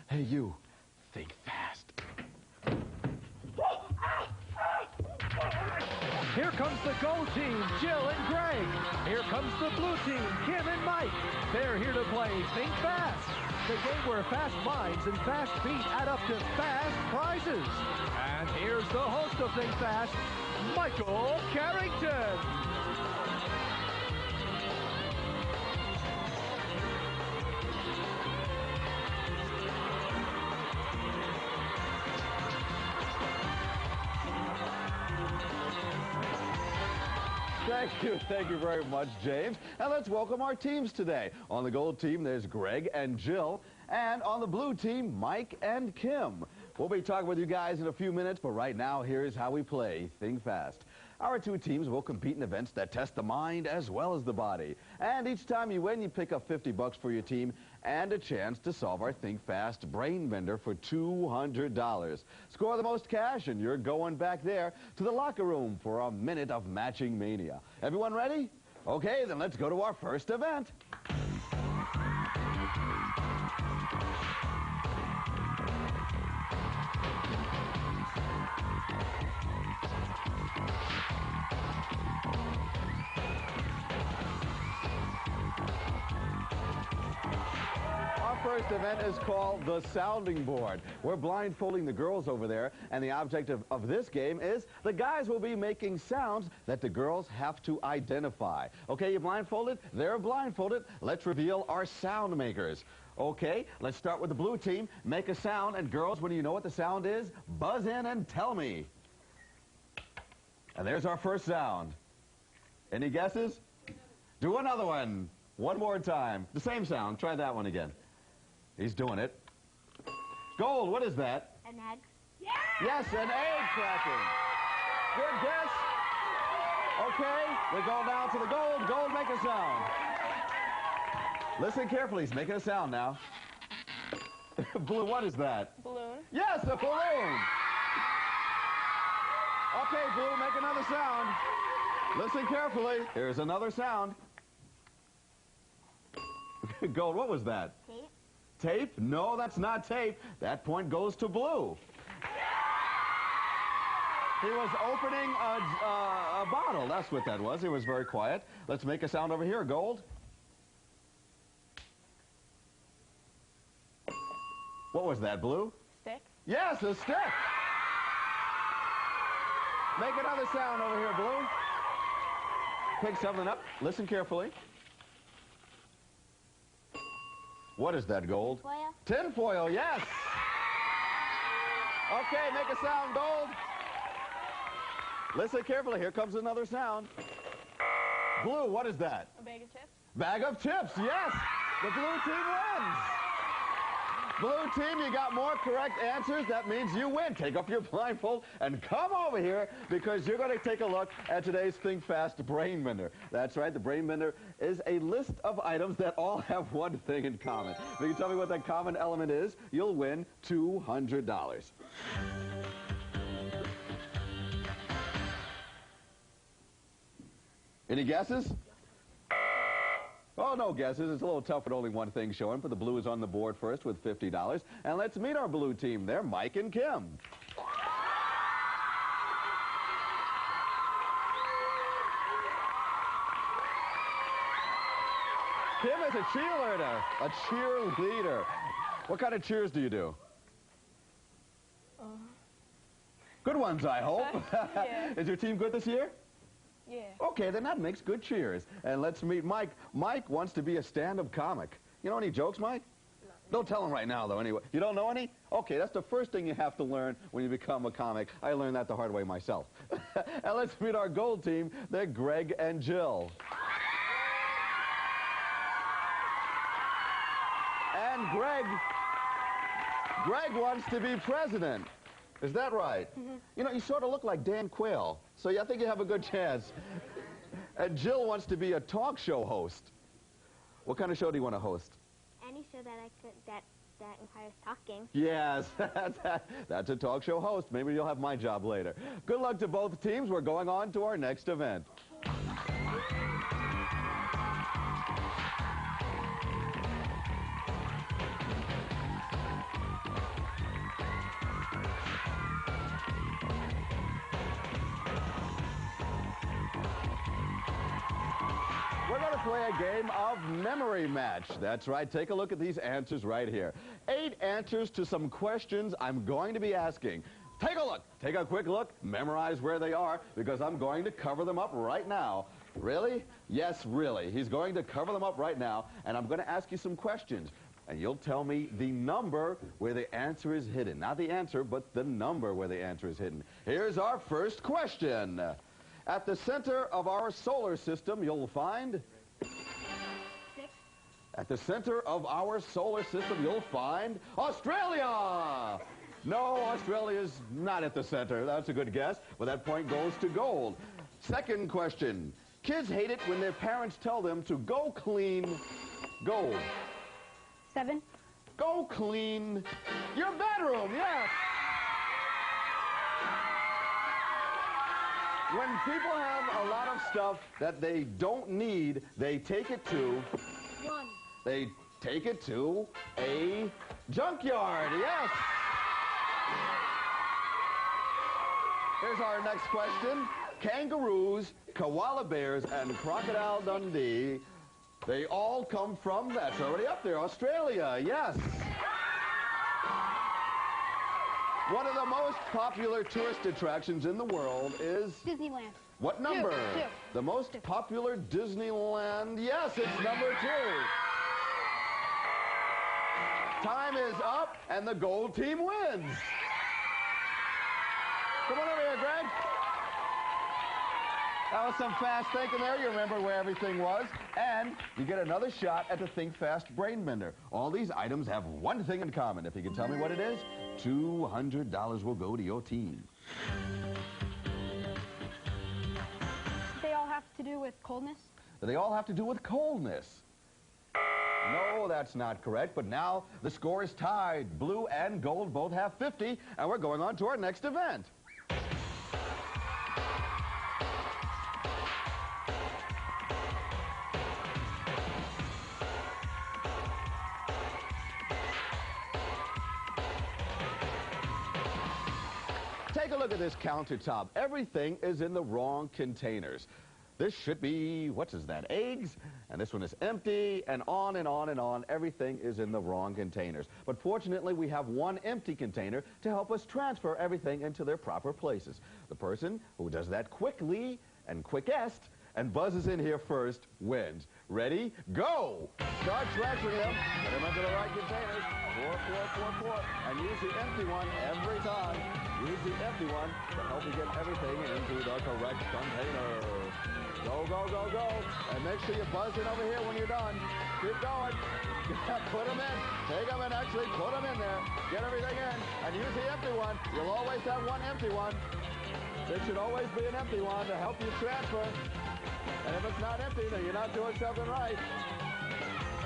Hey, you. Think fast. Here comes the Go team, Jill and Greg. Here comes the blue team, Kim and Mike. They're here to play Think Fast, the game where fast minds and fast feet add up to fast prizes. And here's the host of Think Fast, Michael Carrington. Thank you very much, James. And let's welcome our teams today. On the gold team, there's Greg and Jill. And on the blue team, Mike and Kim. We'll be talking with you guys in a few minutes, but right now, here's how we play Think Fast. Our two teams will compete in events that test the mind as well as the body. And each time you win, you pick up $50 for your team and a chance to solve our Think Fast brain bender for $200. Score the most cash and you're going back there to the locker room for a minute of matching mania. Everyone ready? Okay, then let's go to our first event. First event is called the sounding board. We're blindfolding the girls over there, and the objective of this game is the guys will be making sounds that the girls have to identify. Okay, you blindfolded? They're blindfolded. Let's reveal our sound makers. Okay, let's start with the blue team. Make a sound, and girls, when you know what the sound is, buzz in and tell me. And there's our first sound. Any guesses? Do another one. One more time. The same sound. Try that one again. He's doing it. Gold, what is that? An egg. Yeah! Yes, an egg cracking. Good guess. Okay, we go down to the gold. Gold, make a sound. Listen carefully. He's making a sound now. Blue, what is that? Balloon. Yes, a balloon. Okay, Blue, make another sound. Listen carefully. Here's another sound. Gold, what was that? Tape. Tape? No, that's not tape. That point goes to Blue. He was opening a bottle. That's what that was. He was very quiet. Let's make a sound over here, Gold. What was that, Blue? Stick. Yes, a stick. Make another sound over here, Blue. Pick something up. Listen carefully. What is that, Gold? Foil. Tin foil, yes. Okay, make a sound, Gold. Listen carefully. Here comes another sound. Blue, what is that? A bag of chips. Bag of chips, yes. The blue team wins. Blue team, you got more correct answers. That means you win. Take off your blindfold and come over here because you're going to take a look at today's Think Fast Brain Bender. That's right, the Brain Bender is a list of items that all have one thing in common. If you can tell me what that common element is, you'll win $200. Any guesses? Oh, no guesses. It's a little tough with only one thing showing, but the blue is on the board first with $50. And let's meet our blue team. They're Mike and Kim. Kim is a cheerleader. A cheerleader. What kind of cheers do you do? Good ones, I hope. Yeah. Is your team good this year? Yeah. Okay, then that makes good cheers. And let's meet Mike. Mike wants to be a stand-up comic. You know any jokes, Mike? No. Don't tell him right now, though, anyway. You don't know any? Okay, that's the first thing you have to learn when you become a comic. I learned that the hard way myself. And let's meet our gold team. They're Greg and Jill. And Greg wants to be president. Is that right? Mm-hmm. You know, you sort of look like Dan Quayle, so I think you have a good chance. And Jill wants to be a talk show host. What kind of show do you want to host? Any show that requires talking. Yes, that's a talk show host. Maybe you'll have my job later. Good luck to both teams. We're going on to our next event. play a game of memory match. That's right. Take a look at these answers right here. 8 answers to some questions I'm going to be asking. Take a look. Take a quick look. Memorize where they are because I'm going to cover them up right now. Really? Yes, really. He's going to cover them up right now, and I'm going to ask you some questions. And you'll tell me the number where the answer is hidden. Not the answer, but the number where the answer is hidden. Here's our first question. At the center of our solar system, you'll find... 6. At the center of our solar system, you'll find Australia! No, Australia's not at the center. That's a good guess, but that point goes to gold. Second question. Kids hate it when their parents tell them to go clean gold. 7. Go clean your bedroom, yes! When people have a lot of stuff that they don't need, they take it to... 1. They take it to a junkyard, yes! Here's our next question. Kangaroos, koala bears, and crocodile Dundee, they all come from, that's already up there, Australia, yes. One of the most popular tourist attractions in the world is... Disneyland. What number? 2. The most popular Disneyland, yes, it's number 2. Time is up, and the gold team wins. Come on over here, Greg. That was some fast thinking there. You remember where everything was. And you get another shot at the Think Fast Brain Bender. All these items have one thing in common. If you can tell me what it is, $200 will go to your team. They all have to do with coldness? They all have to do with coldness. No, that's not correct. But now the score is tied. Blue and gold both have 50. And we're going on to our next event. Take a look at this countertop. Everything is in the wrong containers. This should be, what is that, eggs? And this one is empty, and on and on and on. Everything is in the wrong containers. But fortunately, we have one empty container to help us transfer everything into their proper places. The person who does that quickly and quickest and buzzes in here first wins. Ready? Go! Start transferring them. Put them into the right containers. 4, 4, 4, 4. And use the empty one every time. Use the empty one to help you get everything into the correct container. Go, go, go, go. And make sure you buzz in over here when you're done. Keep going. Put them in. Take them and actually put them in there. Get everything in. And use the empty one. You'll always have one empty one. There should always be an empty one to help you transfer. And if it's not empty, then you're not doing something right.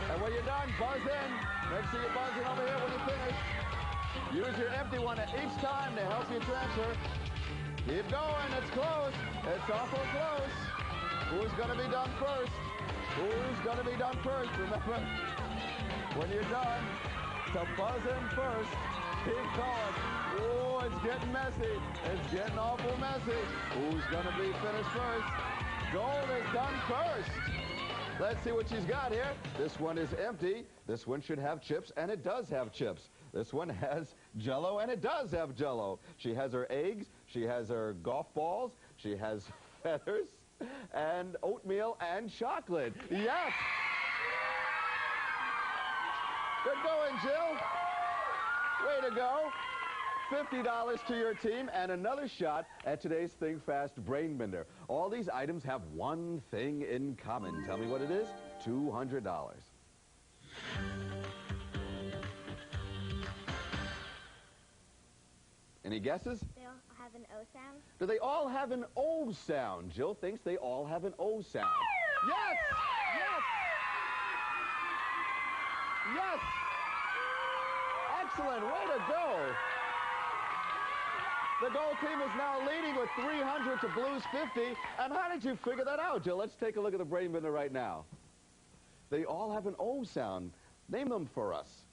And when you're done, buzz in. Make sure you buzz in over here when you finish. Use your empty one at each time to help you transfer. Keep going. It's close. It's awful close. Who's going to be done first? Who's going to be done first? Remember, when you're done, to buzz in first. Keep going. Oh, it's getting messy. It's getting awful messy. Who's going to be finished first? Gold is done first. Let's see what she's got here. This one is empty. This one should have chips, and it does have chips. This one has Jell-O, and it does have Jell-O. She has her eggs. She has her golf balls. She has feathers and oatmeal and chocolate. Yes! Good going, Jill. Way to go. $50 to your team and another shot at today's Think Fast Brain Bender. All these items have one thing in common. Tell me what it is. $200. Any guesses? They all have an O sound? Do they all have an O sound? Jill thinks they all have an O sound. Yes! Yes! Yes! Excellent. Way to go. The gold team is now leading with 300 to Blue's 50. And how did you figure that out, Jill? Let's take a look at the Brain Bender right now. They all have an O sound. Name them for us.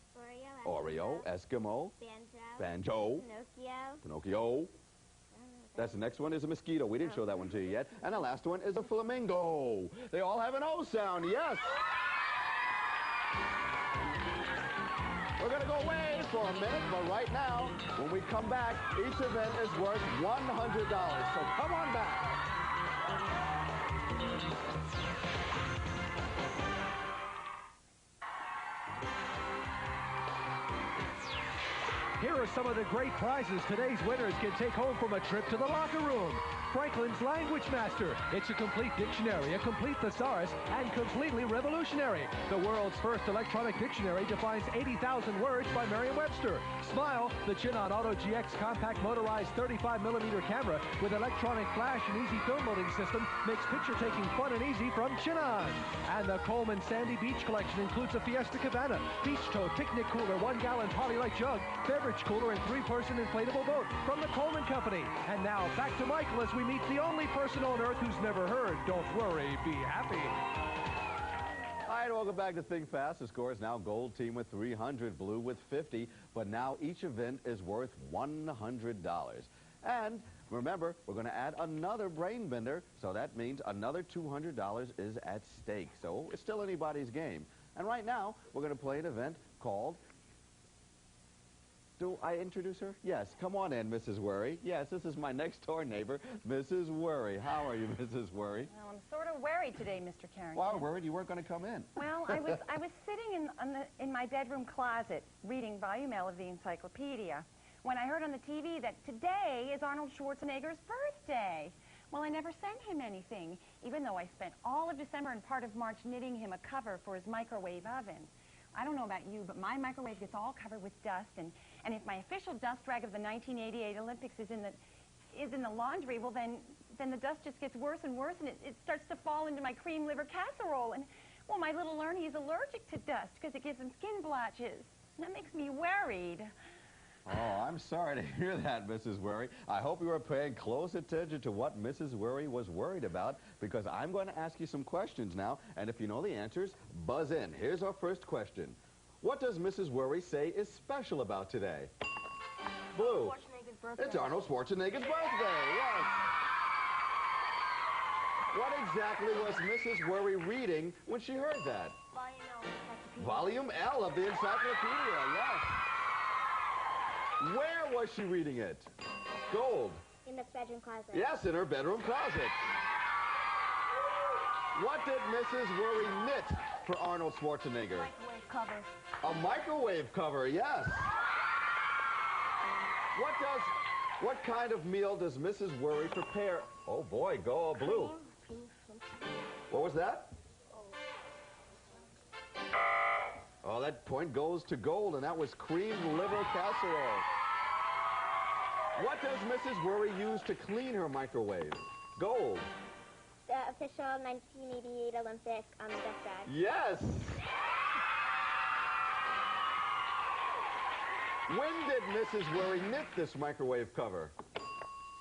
Oreo, Eskimo, Banjo, Banjo, Pinocchio. Pinocchio, That's the next one is a mosquito. We didn't show that one to you yet. And the last one is a flamingo. They all have an O sound, yes. We're going to go away for a minute, but right now, when we come back, each event is worth $100. So come on back. Here are some of the great prizes today's winners can take home from a trip to the locker room. Franklin's Language Master. It's a complete dictionary, a complete thesaurus, and completely revolutionary. The world's first electronic dictionary defines 80,000 words by Merriam-Webster. Smile, the Chinon Auto GX compact motorized 35mm camera with electronic flash and easy film loading system makes picture-taking fun and easy from Chinon. And the Coleman Sandy Beach collection includes a Fiesta Cabana, beach tow, picnic cooler, 1-gallon Polylite jug, beverage cooler, and 3-person inflatable boat from the Coleman Company. And now back to Michael as we meet the only person on Earth who's never heard, "Don't worry, be happy." All right, welcome back to Think Fast. The score is now gold team with 300, blue with 50, but now each event is worth $100. And remember, we're going to add another brain bender, so that means another $200 is at stake. So it's still anybody's game. And right now, we're going to play an event called... Do I introduce her? Yes. Come on in, Mrs. Worry. Yes, this is my next-door neighbor, Mrs. Worry. How are you, Mrs. Worry? Well, I'm sort of worried today, Mr. Carrington. Why worried? You weren't going to come in. Well, I was sitting in my bedroom closet reading volume L of the encyclopedia when I heard on the TV that today is Arnold Schwarzenegger's birthday. Well, I never sent him anything, even though I spent all of December and part of March knitting him a cover for his microwave oven. I don't know about you, but my microwave gets all covered with dust, and if my official dust rag of the 1988 Olympics is in the laundry, well, then the dust just gets worse and worse, and it starts to fall into my cream liver casserole. And, well, my little Ernie's allergic to dust because it gives him skin blotches. And that makes me worried. Oh, I'm sorry to hear that, Mrs. Worry. I hope you were paying close attention to what Mrs. Worry was worried about, because I'm going to ask you some questions now, and if you know the answers, buzz in. Here's our first question. What does Mrs. Worry say is special about today? Blue. It's Arnold Schwarzenegger's birthday, yes. What exactly was Mrs. Worry reading when she heard that? Volume L of the encyclopedia, yes. Where was she reading it? Gold. In the bedroom closet. Yes, in her bedroom closet. What did Mrs. Worry knit for Arnold Schwarzenegger? Microwave cover. A microwave cover, yes. What kind of meal does Mrs. Worry prepare? Oh boy, go blue. What was that? Oh, that point goes to gold, and that was cream liver casserole. What does Mrs. Worry use to clean her microwave? Gold. The official 1988 Olympic dust rag. Yes. When did Mrs. Worry knit this microwave cover?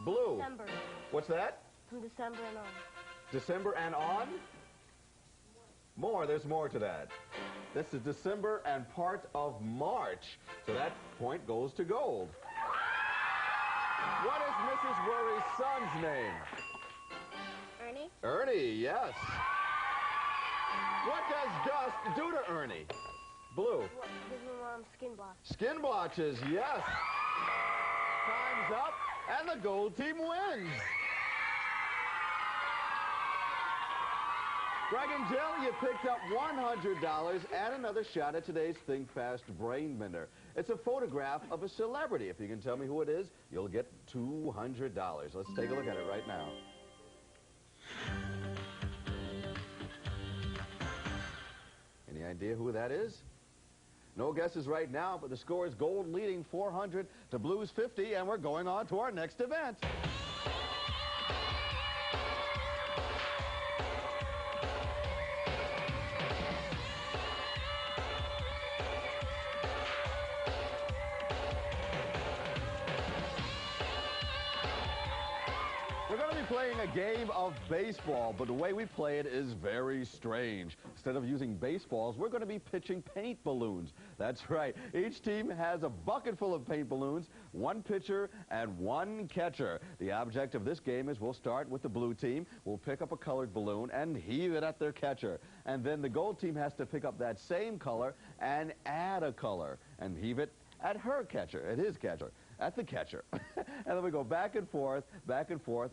Blue. December. What's that? From December and on. December and on? More, there's more to that. This is December and part of March. So that point goes to gold. What is Mrs. Worry's son's name? Ernie. Ernie, yes. What does dust do to Ernie? Blue. Gives him skin blotch. Skin blotches, yes. Time's up, and the gold team wins. Greg and Jill, you picked up $100 and another shot at today's Think Fast Brain Bender. It's a photograph of a celebrity. If you can tell me who it is, you'll get $200. Let's take a look at it right now. Any idea who that is? No guesses right now, but the score is gold leading 400 to blues 50, and we're going on to our next event. We're going to be playing a game of baseball, but the way we play it is very strange. Instead of using baseballs, we're going to be pitching paint balloons. That's right. Each team has a bucket full of paint balloons, one pitcher and one catcher. The object of this game is we'll start with the blue team. We'll pick up a colored balloon and heave it at their catcher. And then the gold team has to pick up that same color and add a color and heave it at her catcher, at his catcher, at the catcher. And then we go back and forth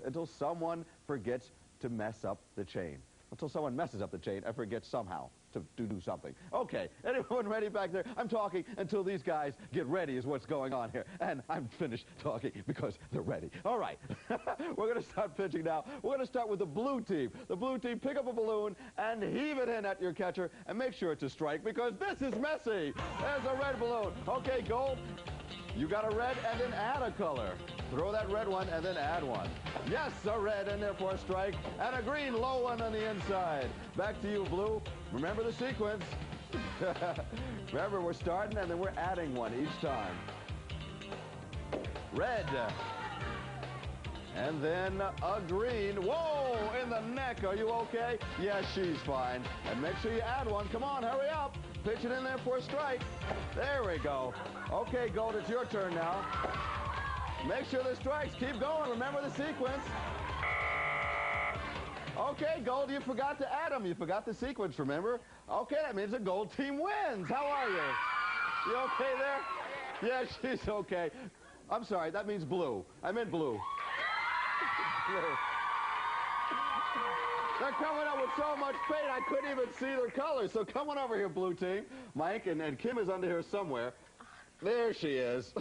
until someone forgets to mess up the chain. Until someone messes up the chain and forgets somehow to do something. Okay, anyone ready back there? I'm talking until these guys get ready is what's going on here. And I'm finished talking because they're ready. All right, we're going to start pitching now. We're going to start with the blue team. The blue team, pick up a balloon and heave it in at your catcher and make sure it's a strike because this is messy. There's a red balloon. Okay, gold. You got a red and then add a color. Throw that red one and then add one. Yes, a red and therefore a strike. And a green low one on the inside. Back to you, blue. Remember the sequence. Remember, we're starting and then we're adding one each time. Red. And then a green. Whoa, in the neck. Are you okay? Yes, she's fine. And make sure you add one. Come on, hurry up. Pitch it in there for a strike. There we go. Okay, Gold, it's your turn now. Make sure the strikes. Keep going. Remember the sequence. Okay, Gold, you forgot to add them. You forgot the sequence, remember? Okay, that means the Gold team wins. How are you? You okay there? Yeah, she's okay. I'm sorry, that means blue. I meant blue. Blue. They're coming up with so much paint, I couldn't even see their colors. So come on over here, blue team. Mike and Kim is under here somewhere. There she is.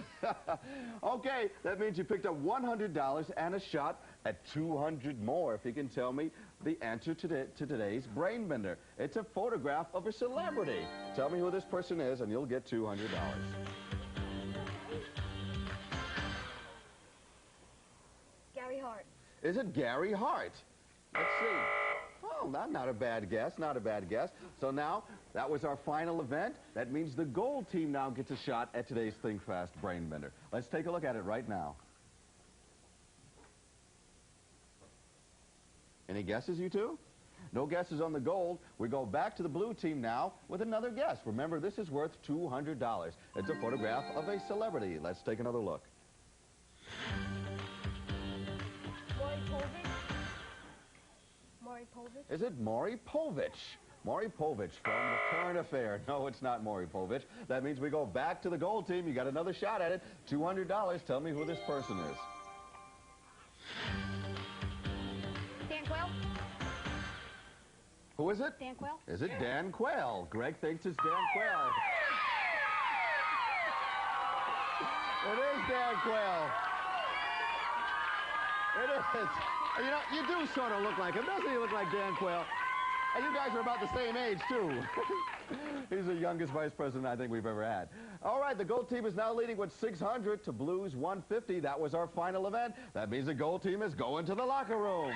Okay, that means you picked up $100 and a shot at $200 more if you can tell me the answer to today's Brain Bender. It's a photograph of a celebrity. Tell me who this person is and you'll get $200. Gary Hart. Is it Gary Hart? Let's see. Oh, not a bad guess, not a bad guess. So now, that was our final event. That means the gold team now gets a shot at today's Think Fast Brain Bender. Let's take a look at it right now. Any guesses, you two? No guesses on the gold. We go back to the blue team now with another guess. Remember, this is worth $200. It's a photograph of a celebrity. Let's take another look. Maury Povich. Is it Maury Povich? Maury Povich from the Current Affair. No, it's not Maury Povich. That means we go back to the gold team. You got another shot at it. $200. Tell me who this person is. Dan Quayle. Who is it? Dan Quayle. Is it Dan Quayle? Greg thinks it's Dan Quayle. It is Dan Quayle. It is. You know, you do sort of look like him. Doesn't he look like Dan Quayle? And you guys are about the same age, too. He's the youngest vice president I think we've ever had. All right, the gold team is now leading with 600 to Blue's 150. That was our final event. That means the gold team is going to the locker room.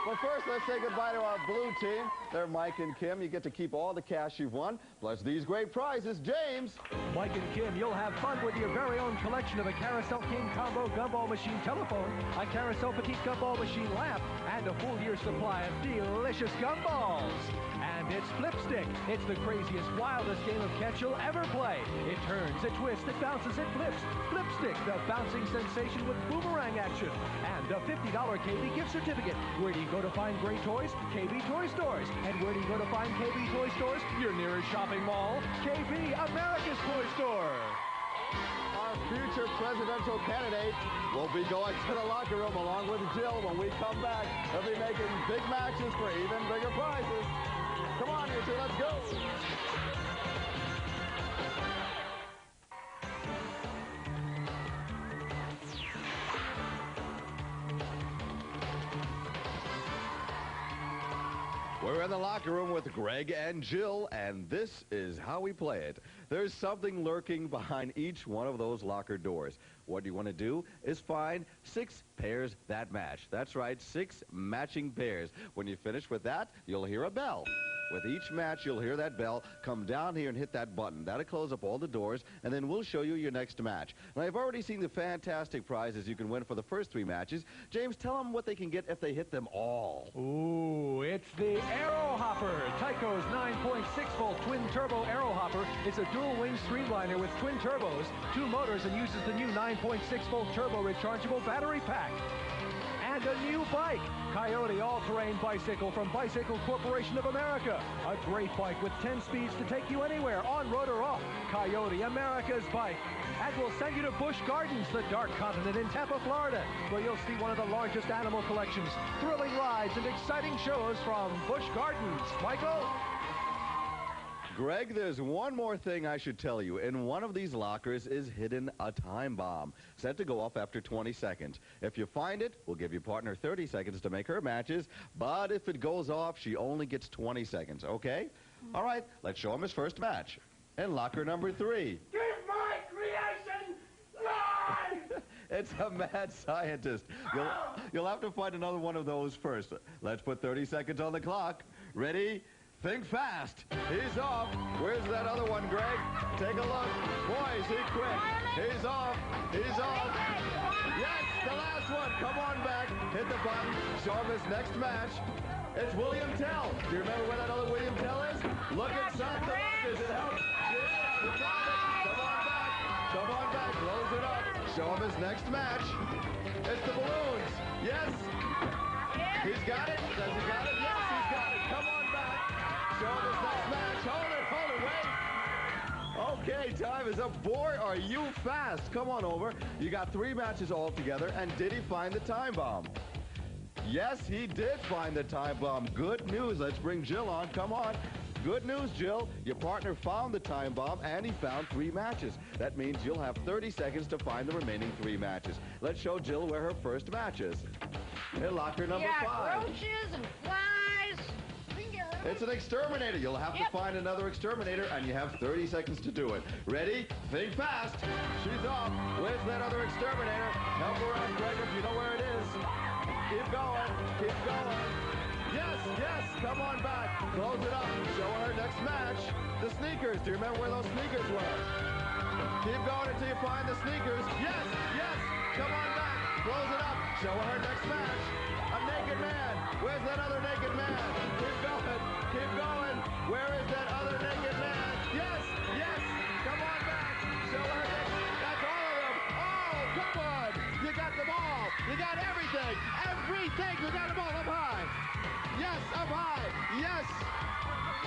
But first, let's say goodbye to our blue team. They're Mike and Kim. You get to keep all the cash you've won, plus these great prizes. James. Mike and Kim, you'll have fun with your very own collection of a Carousel King Combo Gumball Machine telephone, a Carousel Petite Gumball Machine lamp, and a full year's supply of delicious gumballs. And it's Flipstick. It's the craziest, wildest game of catch you'll ever play. It turns, it twists, it bounces, it flips. Flipstick, the bouncing sensation with boomerang action. And a $50 KB gift certificate. Where do you go to find great toys? KB Toy Stores. And where do you go to find KB Toy Stores? Your nearest shopping mall. KB, America's Toy Store. Our future presidential candidate will be going to the locker room along with Jill when we come back. They'll be making big matches for even bigger prizes. Come on, you two, let's go. We're in the locker room with Greg and Jill, and this is how we play it. There's something lurking behind each one of those locker doors. What you want to do is find 6 pairs that match. That's right, 6 matching pairs. When you finish with that, you'll hear a bell. With each match, you'll hear that bell. Come down here and hit that button. That'll close up all the doors, and then we'll show you your next match. And I've already seen the fantastic prizes you can win for the first 3 matches. James, tell them what they can get if they hit them all. Ooh, it's the Aero Hopper. Tyco's 9.6-volt twin-turbo Aero Hopper is a dual-wing streamliner with twin turbos, 2 motors, and uses the new 9.6-volt turbo rechargeable battery pack. And a new bike, Coyote all-terrain bicycle from Bicycle Corporation of America. A great bike with 10 speeds to take you anywhere, on road or off. Coyote, America's bike. And we'll send you to Busch Gardens, the dark continent in Tampa, Florida, where you'll see one of the largest animal collections, thrilling rides, and exciting shows from Busch Gardens. Michael? Greg, there's one more thing I should tell you. In one of these lockers is hidden a time bomb, set to go off after 20 seconds. If you find it, we'll give your partner 30 seconds to make her matches, but if it goes off, she only gets 20 seconds, okay? All right, let's show him his first match. In locker number 3. KimMike creation live! It's a mad scientist. You'll have to find another one of those first. Let's put 30 seconds on the clock. Ready? Think fast. He's off. Where's that other one, Greg? Take a look. Boy, is he quick. He's off. He's off. Yes, the last one. Come on back. Hit the button. Show him his next match. It's William Tell. Do you remember where that other William Tell is? Look inside the lockers. It helps. Yeah, you found it. Come on back. Come on back. Close it up. Show him his next match. It's the balloons. Yes. He's got it. Does he got it? Yes, he's got it. Come on back. Show him his next match. Hold it, wait. Okay, time is up. Boy, are you fast. Come on over. You got 3 matches all together, and did he find the time bomb? Yes, he did find the time bomb. Good news. Let's bring Jill on. Come on. Good news, Jill. Your partner found the time bomb, and he found 3 matches. That means you'll have 30 seconds to find the remaining 3 matches. Let's show Jill where her first match is. In locker number 5. Roaches and flies. It's an exterminator. You'll have to find another exterminator, and you have 30 seconds to do it. Ready? Think fast. She's off. Where's that other exterminator? Help her out, Greg, if you know where it is. Keep going. Keep going. Yes, yes. Come on back. Close it up. Show her next match. The sneakers. Do you remember where those sneakers were? Keep going until you find the sneakers. Yes, yes. Come on back. Close it up. Show her next match. A naked man. Where's that other naked man? Keep going. Keep going. Where is that other naked man? Yes, yes. Come on back. Show her next. That's all of them. Oh, come on. You got them all. You got everything. Everything. You got them all up high. Yes, up high. Yes.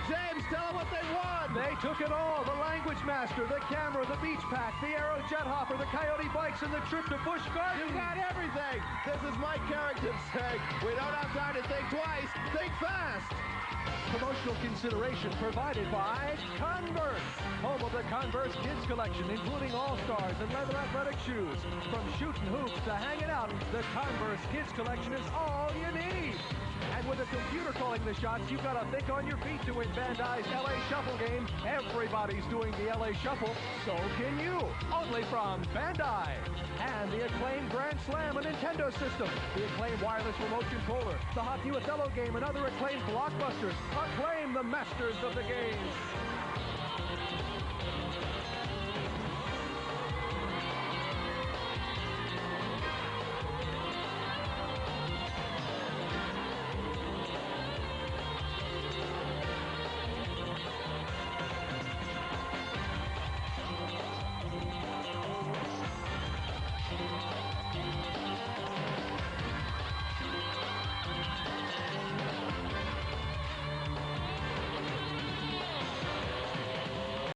James, tell them what they won. They took it all. The Language Master, the camera, the beach pack, the Aero Jet Hopper, the Coyote bikes, and the trip to Busch Gardens. You got everything. This is Mike Carrington saying, we don't have time to think twice. Think fast. Promotional consideration provided by Converse, home of the Converse Kids Collection, including All-Stars and leather athletic shoes. From shooting hoops to hanging out, the Converse Kids Collection is all you need. And with a computer calling the shots, you've got to think on your feet to win Bandai's LA Shuffle game. Everybody's doing the LA Shuffle, so can you. Only from Bandai. And the acclaimed Grand Slam, a Nintendo system. The acclaimed wireless remote controller. The Hot New Othello game and other acclaimed blockbusters. Acclaim the masters of the game.